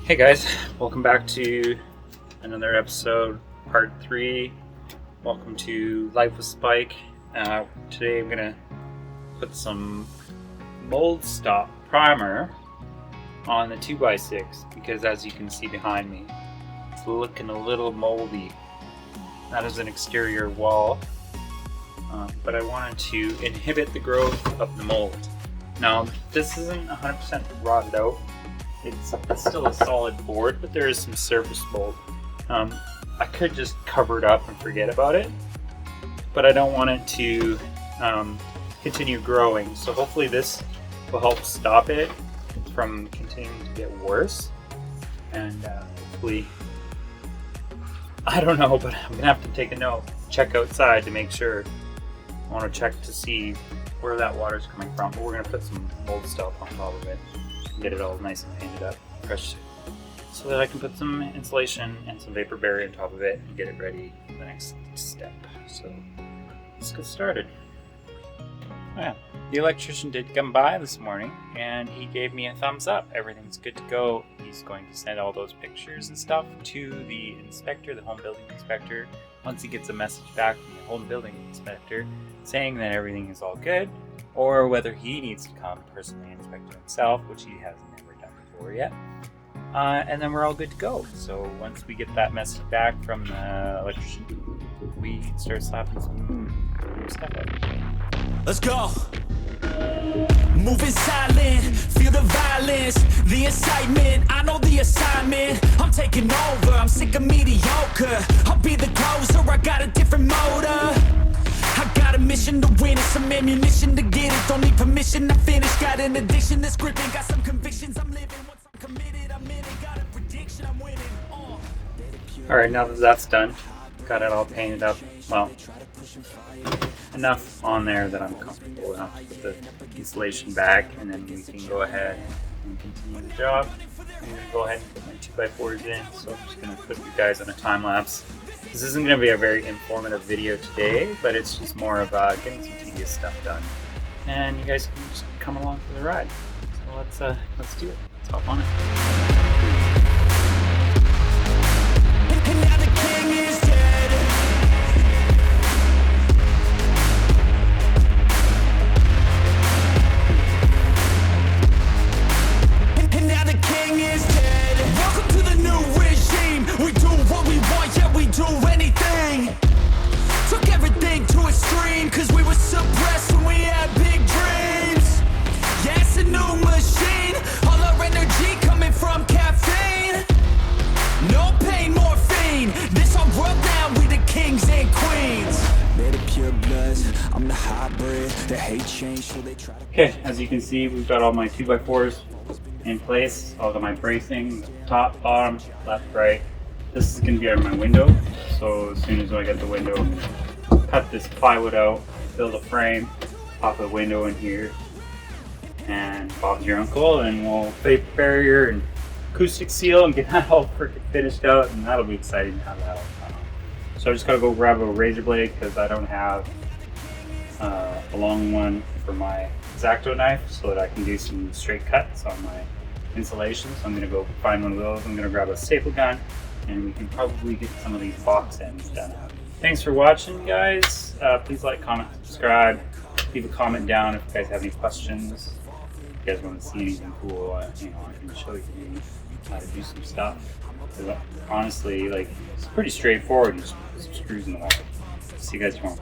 Hey guys, welcome back to another episode, part 3. Welcome to Life with Spike. Today I'm gonna put some Mould Stop primer on the 2x6 because, as you can see behind me, it's looking a little moldy. That is an exterior wall, but I wanted to inhibit the growth of the mold. Now, this isn't 100% rotted out. It's still a solid board, but there is some surface mold. I could just cover it up and forget about it, but I don't want it to continue growing. So hopefully this will help stop it from continuing to get worse. And hopefully, I don't know, but I'm gonna have to take a note, check outside to make sure. I want to check to see where that water's coming from, but we're gonna put some Mould Stop on top of it. Get it all nice and painted up, fresh, so that I can put some insulation and some vapor barrier on top of it and get it ready for the next step. So let's get started. Oh yeah, the electrician did come by this morning and he gave me a thumbs up. Everything's good to go. He's going to send all those pictures and stuff to the inspector, the home building inspector, once he gets a message back from the home building inspector saying that everything is all good, or whether he needs to come personally inspect it himself, which he hasn't ever done before yet. And then we're all good to go. So once we get that message back from the electrician, we can start slapping some stuff out. Let's go. Moving silent, feel the violence, the excitement, I know the assignment. I'm taking over, I'm sick of mediocre. I'll be the closer, I got a different motor. I got a mission to win and some ammunition to get it. Don't need permission to finish. Got an addiction that's gripping. Got some convictions I'm living. Once I'm committed, I'm in it. Got a prediction, I'm winning. Alright, now that that's done, got it all painted up. Well, enough on there that I'm comfortable enough to put the insulation back, and then we can go ahead and continue the job. I'm going to go ahead and put my 2x4s in, so I'm just going to put you guys on a time lapse. This isn't going to be a very informative video today, but it's just more of getting some tedious stuff done. And you guys can just come along for the ride. So let's do it. Let's hop on it. And now the king is dead. And now the king is dead. Welcome to the new regime. We do what we want, yeah, we do anything. Took everything to extreme, cause we were suppressed when we had big dreams. Yeah, it's a new machine. All our energy coming from caffeine. No pain, morphine. This our world now, we the kings and queens. They're the pure bloods, I'm the hybrid. They hate change, so they try to. Okay, as you can see, we've got all my 2x4s in place. All got my bracing, top, bottom, left, right. This is going to be on my window, so as soon as I get the window, cut this plywood out, build a frame, pop a window in here, and Bob's your uncle, and we'll vapor barrier and acoustic seal and get that all freaking finished out, and that'll be exciting to have that all done. So I just gotta go grab a razor blade because I don't have a long one for my X-Acto knife so that I can do some straight cuts on my insulation. So I'm gonna go find one of those. I'm gonna grab a staple gun, and we can probably get some of these box ends done. Thanks for watching, guys. Please like, comment, subscribe. Leave a comment down if you guys have any questions. If you guys want to see anything cool, I can show you how to do some stuff. Honestly, it's pretty straightforward. Just put some screws in the wall. See you guys tomorrow.